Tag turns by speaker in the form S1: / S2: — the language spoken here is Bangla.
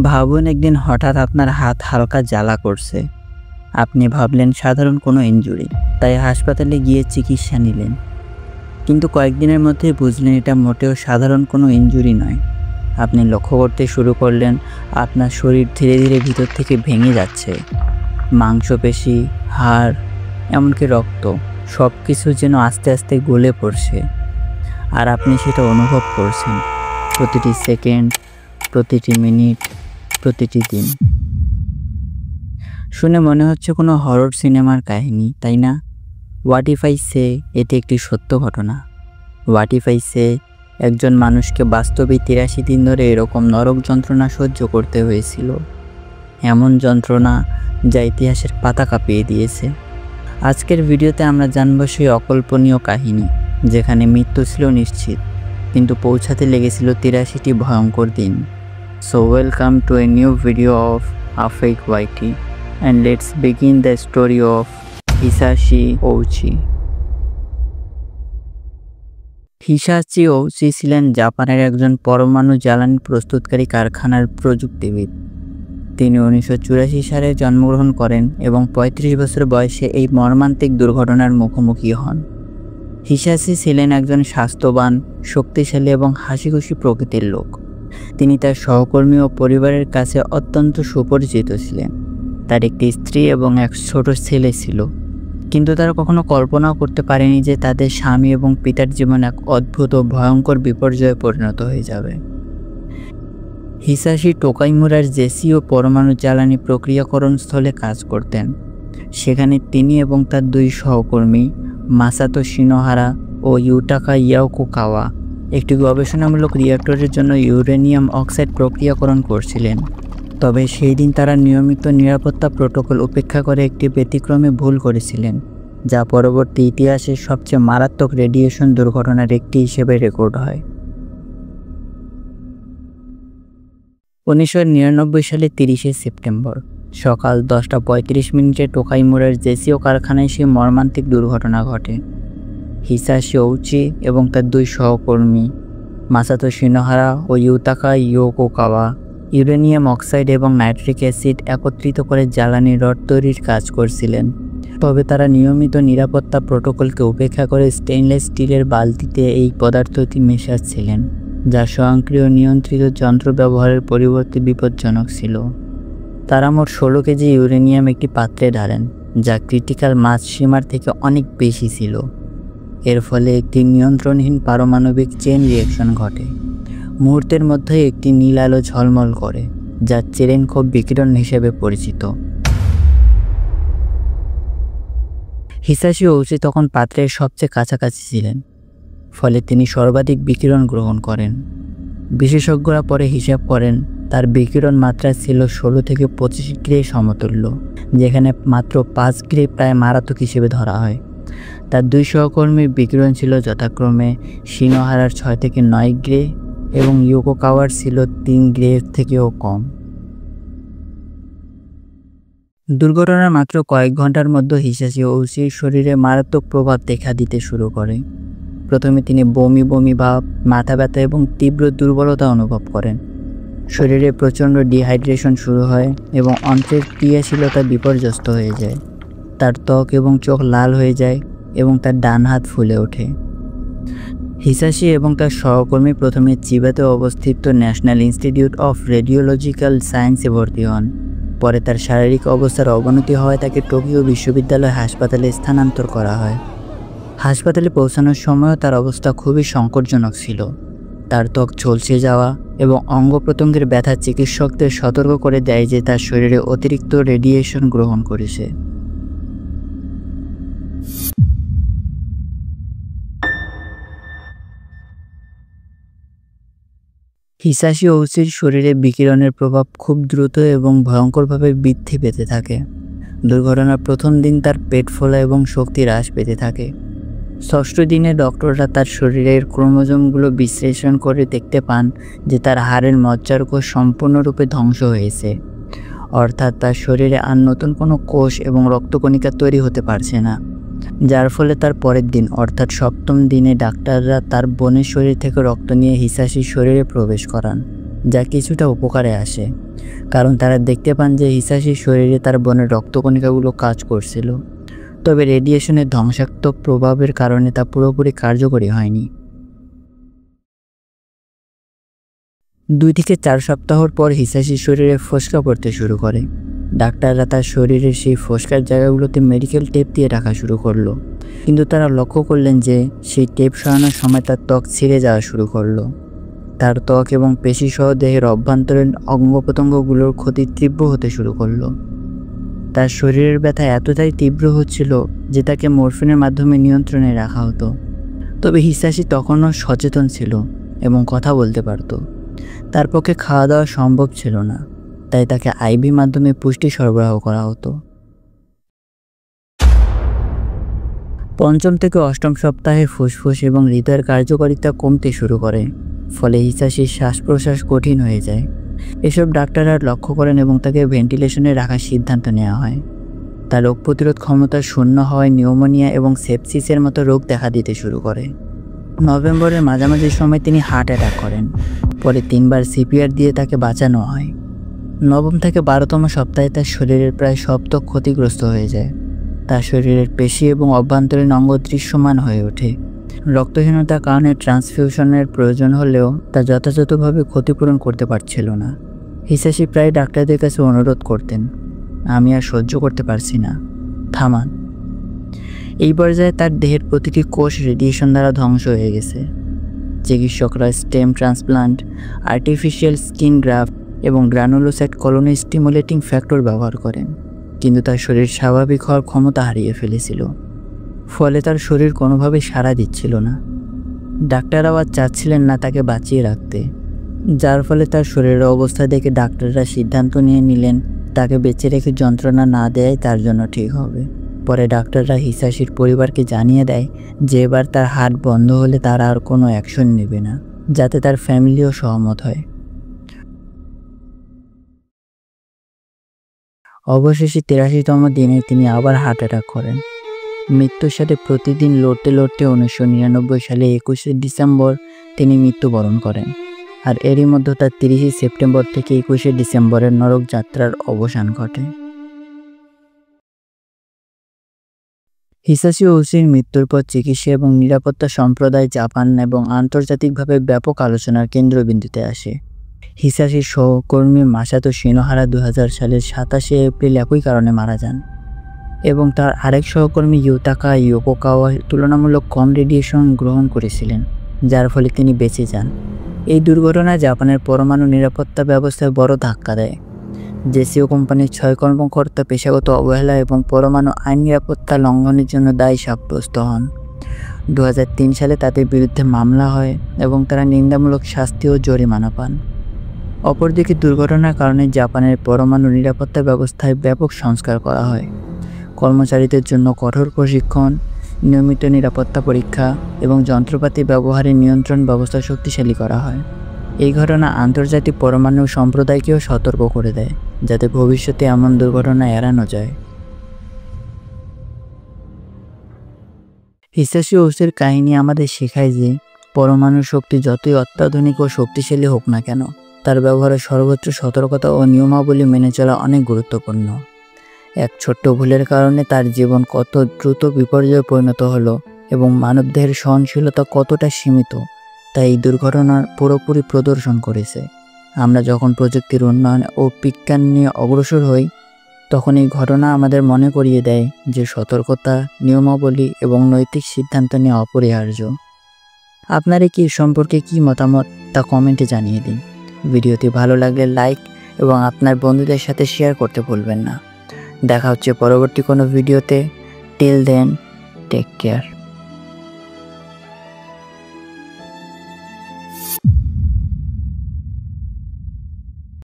S1: ভাবুন একদিন হঠাৎ আপনার হাত হালকা জ্বালা করছে। আপনি ভাবলেন সাধারণ কোনো ইনজুরি, তাই হাসপাতালে গিয়ে চিকিৎসা নিলেন। কিন্তু কয়েকদিনের মধ্যেই বুঝলেন এটা মোটেও সাধারণ কোনো ইনজুরি নয়। আপনি লক্ষ্য করতে শুরু করলেন আপনার শরীর ধীরে ধীরে ভিতর থেকে ভেঙে যাচ্ছে। মাংসপেশি, হাড়, এমনকি রক্ত সব কিছু যেন আস্তে আস্তে গলে পড়ছে। আর আপনি সেটা অনুভব করছেন প্রতিটি সেকেন্ড, প্রতিটি মিনিট, প্রতিটি দিন। শুনে মনে হচ্ছে কোনো হরর সিনেমার কাহিনী, তাই না? হোয়াট ইফ আই সে এটি একটি সত্য ঘটনা। হোয়াট ইফ আই সে একজন মানুষকে বাস্তবে 83 দিন ধরে এরকম নরক যন্ত্রণা সহ্য করতে হয়েছিল। এমন যন্ত্রণা যা ইতিহাসের পাতা কাঁপিয়ে দিয়েছে। আজকের ভিডিওতে আমরা জানব সেই অকল্পনীয় কাহিনী, যেখানে মৃত্যু ছিল নিশ্চিত, কিন্তু পৌঁছাতে লেগেছিল 83টি ভয়ঙ্কর দিন। So welcome to a new video of Afek Waiti, and let's begin the story of Hisashi Ouchi. হিসাশি ওউচি ছিলেন জাপানের একজন পরমাণু জ্বালানি প্রস্তুতকারী কারখানার প্রযুক্তিবিদ। তিনি 1984 সালে জন্মগ্রহণ করেন এবং 35 বছর বয়সে এই মর্মান্তিক দুর্ঘটনার মুখোমুখি হন। হিসাশি ছিলেন একজন স্বাস্থ্যবান, শক্তিশালী এবং হাসিখুশি প্রকৃতির লোক। তিনি তার সহকর্মী ও পরিবারের কাছে অত্যন্ত সুপরিচিত ছিলেন। তার একটি স্ত্রী এবং এক ছোট ছেলে ছিল, কিন্তু তারা কখনো কল্পনাও করতে পারেনি যে তাদের স্বামী এবং পিতার জীবন এক অদ্ভুত ও ভয়ঙ্কর বিপর্যয়ে পরিণত হয়ে যাবে। হিসাশি টোকাইমুরার জেসিও পরমাণু জ্বালানি প্রক্রিয়াকরণ স্থলে কাজ করতেন। সেখানে তিনি এবং তার দুই সহকর্মী মাসাতো শিনোহারা ও ইউটাকা ইয়াওকোকাওয়া একটি গবেষণামূলক রিঅ্যাক্টরের জন্য ইউরেনিয়াম অক্সাইড প্রক্রিয়াকরণ করছিলেন। তবে সেই দিন তারা নিয়মিত নিরাপত্তা প্রোটোকল উপেক্ষা করে একটি ব্যতিক্রমে ভুল করেছিলেন, যা পরবর্তী ইতিহাসের সবচেয়ে মারাত্মক রেডিয়েশন দুর্ঘটনার একটি হিসেবে রেকর্ড হয়। 1999 সালে 30 সেপ্টেম্বর সকাল 10:35 টোকাইমুরার জেসিও কারখানায় সেই মর্মান্তিক দুর্ঘটনা ঘটে। হিসাশি ওউচি এবং তার দুই সহকর্মী মাসাতো শিনোহারা ও ইউতাকা ইয়োকোকাওয়া ইউরেনিয়াম অক্সাইড এবং নাইট্রিক অ্যাসিড একত্রিত করে জ্বালানি রড তৈরির কাজ করছিলেন। তবে তারা নিয়মিত নিরাপত্তা প্রোটোকলকে উপেক্ষা করে স্টেইনলেস স্টিলের বালতিতে এই পদার্থটি মেশাচ্ছিলেন, যা স্বয়ংক্রিয় নিয়ন্ত্রিত যন্ত্র ব্যবহারের পরিবর্তে বিপজ্জনক ছিল। তারা মোট 16 কেজি ইউরেনিয়াম একটি পাত্রে ঢালেন, যা ক্রিটিক্যাল মাস সীমার থেকে অনেক বেশি ছিল। এর ফলে একটি নিয়ন্ত্রণহীন পারমাণবিক চেইন রিঅ্যাকশন ঘটে। মুহূর্তের মধ্যেই একটি নীল আলো ঝলমল করে, যা চেরেনকোভ বিকিরণ হিসেবে পরিচিত। হিসাশি ওউচি তখন পাত্রের সবচেয়ে কাছাকাছি ছিলেন, ফলে তিনি সর্বাধিক বিকিরণ গ্রহণ করেন। বিশেষজ্ঞরা পরে হিসাব করেন তার বিকিরণ মাত্রা ছিল 16 থেকে 25 গ্রে সমতুল্য, যেখানে মাত্র 5 গ্রে প্রায় মারাত্মক হিসেবে ধরা হয়। তার দুই সহকর্মীর বিকিরণ ছিল যথাক্রমে শিনোহারার 6 থেকে 9 গ্রে এবং ইয়োকোকাওয়ার ছিল 3 গ্রে থেকেও কম। দুর্ঘটনার মাত্র কয়েক ঘন্টার মধ্যে হিসাশি ওউচির শরীরে মারাত্মক প্রভাব দেখা দিতে শুরু করে। প্রথমে তিনি বমি বমি ভাব, মাথা ব্যথা এবং তীব্র দুর্বলতা অনুভব করেন। শরীরে প্রচণ্ড ডিহাইড্রেশন শুরু হয় এবং অন্ত্রের ক্রিয়াশীলতা বিপর্যস্ত হয়ে যায়। তার ত্বক এবং চোখ লাল হয়ে যায় এবং তার ডান হাত ফুলে ওঠে। হিসাশি এবং তার সহকর্মী প্রথমে চিবাতে অবস্থিত ন্যাশনাল ইনস্টিটিউট অফ রেডিওলজিক্যাল সায়েন্সে ভর্তি হন। পরে তার শারীরিক অবস্থার অবনতি হওয়ায় তাকে টোকিও বিশ্ববিদ্যালয় হাসপাতালে স্থানান্তর করা হয়। হাসপাতালে পৌঁছানোর সময়ও তার অবস্থা খুবই সংকটজনক ছিল। তার ত্বক ঝলসে যাওয়া এবং অঙ্গ প্রত্যঙ্গের ব্যথা চিকিৎসকদের সতর্ক করে দেয় যে তার শরীরে অতিরিক্ত রেডিয়েশন গ্রহণ করেছে। হিসাশি ওউচির শরীরে বিকিরণের প্রভাব খুব দ্রুত এবং ভয়ঙ্করভাবে বৃদ্ধি পেতে থাকে। দুর্ঘটনার প্রথম দিন তার পেট ফোলা এবং শক্তি হ্রাস পেতে থাকে। 6ষ্ঠ দিনে ডক্টররা তার শরীরের ক্রোমোজোমগুলো বিশ্লেষণ করে দেখতে পান যে তার হাড়ের মজ্জার কোষ সম্পূর্ণরূপে ধ্বংস হয়েছে, অর্থাৎ তার শরীরে আর নতুন কোনো কোষ এবং রক্তকণিকা তৈরি হতে পারছে না। যার ফলে তার পরের দিন অর্থাৎ 7ম দিনে ডাক্তাররা তার বোনের শরীর থেকে রক্ত নিয়ে হিসাশির শরীরে প্রবেশ করান। যা কিছুটা উপকারে আসে, কারণ তারা দেখতে পান যে হিসাশির শরীরে তার বোনের রক্তকণিকাগুলো কাজ করছিল। তবে রেডিয়েশনের ধ্বংসাত্মক প্রভাবের কারণে তা পুরোপুরি কার্যকরী হয়নি। 2 থেকে 4 সপ্তাহর পর হিসাশির শরীরে ফোসকা পড়তে শুরু করে। ডাক্তাররা তার শরীরের সেই ফোসকার জায়গাগুলোতে মেডিকেল টেপ দিয়ে রাখা শুরু করলো, কিন্তু তারা লক্ষ্য করলেন যে সেই টেপ সরানোর সময় তার ত্বক ছিঁড়ে যাওয়া শুরু করলো। তার ত্বক এবং পেশিসহ দেহের অভ্যন্তরীণ অঙ্গ প্রত্যঙ্গগুলোর ক্ষতি তীব্র হতে শুরু করলো। তার শরীরের ব্যথা এতটাই তীব্র হচ্ছিল যে তাকে মরফিনের মাধ্যমে নিয়ন্ত্রণে রাখা হতো। তবে হিসাশি তখনও সচেতন ছিল এবং কথা বলতে পারত। তার পক্ষে খাওয়া দাওয়া সম্ভব ছিল না, তাই তাকে আইভি মাধ্যমে পুষ্টি সরবরাহ করা হতো। 5ম থেকে 8ম সপ্তাহে ফুসফুস এবং হৃদয়ের কার্যকারিতা কমতে শুরু করে, ফলে হিসাশির শ্বাস প্রশ্বাস কঠিন হয়ে যায়। এসব ডাক্তাররা লক্ষ্য করেন এবং তাকে ভেন্টিলেশনে রাখার সিদ্ধান্ত নেওয়া হয়। তার রোগ প্রতিরোধ ক্ষমতা শূন্য হওয়ায় নিউমোনিয়া এবং সেপসিসের মতো রোগ দেখা দিতে শুরু করে। নভেম্বরের মাঝামাঝি সময় তিনি হার্ট অ্যাটাক করেন। পরে 3বার সিপিআর দিয়ে তাকে বাঁচানো হয়। 9ম থেকে 12তম সপ্তাহে তার শরীরের প্রায় সব ত্বক ক্ষতিগ্রস্ত হয়ে যায়। তার শরীরের পেশি এবং অভ্যন্তরীণ অঙ্গ দৃশ্যমান হয়ে ওঠে। রক্তহীনতার কারণে ট্রান্সফিউশনের প্রয়োজন হলেও তা যথাযথভাবে ক্ষতিপূরণ করতে পারছিল না। হিসাশি প্রায় ডাক্তারদের কাছে অনুরোধ করতেন, আমি আর সহ্য করতে পারছি না, থামান। এই পর্যায়ে তার দেহের প্রতিটি কোষ রেডিয়েশন দ্বারা ধ্বংস হয়ে গেছে। চিকিৎসকরা stem transplant, artificial skin graft এবং গ্রানুলোসাইট কলোনি স্টিমুলেটিং ফ্যাক্টর ব্যবহার করেন, কিন্তু তার শরীর স্বাভাবিক হওয়ার ক্ষমতা হারিয়ে ফেলেছিল। ফলে তার শরীর কোনোভাবেই সাড়া দিচ্ছিল না। ডাক্তাররাও আর চাচ্ছিলেন না তাকে বাঁচিয়ে রাখতে, যার ফলে তার শরীরের অবস্থা দেখে ডাক্তাররা সিদ্ধান্ত নিয়ে নিলেন তাকে বেঁচে রেখে যন্ত্রণা না দেয়াই তার জন্য ঠিক হবে। পরে ডাক্তাররা হিসাশির পরিবারকে জানিয়ে দেয় যে এবার তার হার্ট বন্ধ হলে তারা আর কোনো অ্যাকশন নেবে না, যাতে তার ফ্যামিলিও সহমত হয়। অবশেষে 83তম দিনে তিনি আবার হার্ট অ্যাটাক করেন। মৃত্যুর সাথে প্রতিদিন লড়তে লড়তে 1999 সালে 21শে ডিসেম্বর তিনি মৃত্যুবরণ করেন। আর এরই মধ্যে তার 30শে সেপ্টেম্বর থেকে 21শে ডিসেম্বরের নরক যাত্রার অবসান ঘটে। হিসাশি ওহচির মৃত্যুর পর চিকিৎসা এবং নিরাপত্তা সম্প্রদায় জাপান এবং আন্তর্জাতিকভাবে ব্যাপক আলোচনার কেন্দ্রবিন্দুতে আসে। হিসাশির সহকর্মী মাসাতো শিনোহারা 2000 সালের 27শে এপ্রিল একই কারণে মারা যান এবং তার আরেক সহকর্মী ইউতাকা ইয়োকোকাওয়া তুলনামূলক কম রেডিয়েশন গ্রহণ করেছিলেন, যার ফলে তিনি বেঁচে যান। এই দুর্ঘটনা জাপানের পরমাণু নিরাপত্তা ব্যবস্থায় বড় ধাক্কা দেয়। জেসিও কোম্পানির 6 কর্মকর্তা পেশাগত অবহেলা এবং পরমাণু আইন নিরাপত্তা লঙ্ঘনের জন্য দায়ী সাব্যস্ত হন। 2003 সালে তাদের বিরুদ্ধে মামলা হয় এবং তারা নিন্দামূলক শাস্তি ও জরিমানা পান। অপরদিকে দুর্ঘটনার কারণে জাপানের পরমাণু নিরাপত্তা ব্যবস্থায় ব্যাপক সংস্কার করা হয়। কর্মচারীদের জন্য কঠোর প্রশিক্ষণ, নিয়মিত নিরাপত্তা পরীক্ষা এবং যন্ত্রপাতি ব্যবহারের নিয়ন্ত্রণ ব্যবস্থা শক্তিশালী করা হয়। এই ঘটনা আন্তর্জাতিক পরমাণু সম্প্রদায়কেও সতর্ক করে দেয়, যাতে ভবিষ্যতে এমন দুর্ঘটনা এড়ানো যায়। হিসাশি ওহচির কাহিনী আমাদের শেখায় যে পরমাণু শক্তি যতই অত্যাধুনিক ও শক্তিশালী হোক না কেন, তার ব্যবহারে সর্বোচ্চ সতর্কতা ও নিয়মাবলী মেনে চলা অনেক গুরুত্বপূর্ণ। এক ছোট্ট ভুলের কারণে তার জীবন কত দ্রুত বিপর্যয়ে পরিণত হলো এবং মানবদেহের সহনশীলতা কতটা সীমিত, তা এই দুর্ঘটনার পুরোপুরি প্রদর্শন করেছে। আমরা যখন প্রযুক্তির উন্নয়ন ও বিজ্ঞান নিয়ে অগ্রসর হই, তখন এই ঘটনা আমাদের মনে করিয়ে দেয় যে সতর্কতা, নিয়মাবলী এবং নৈতিক সিদ্ধান্ত নেওয়া অপরিহার্য। আপনার কি সম্পর্কে কি মতামত তা কমেন্টে জানিয়ে দিন। ভিডিওটি ভালো লাগলে লাইক এবং আপনার বন্ধুদের সাথে শেয়ার করতে ভুলবেন না। দেখা হচ্ছে পরবর্তী কোনো ভিডিওতে। Till then, take care.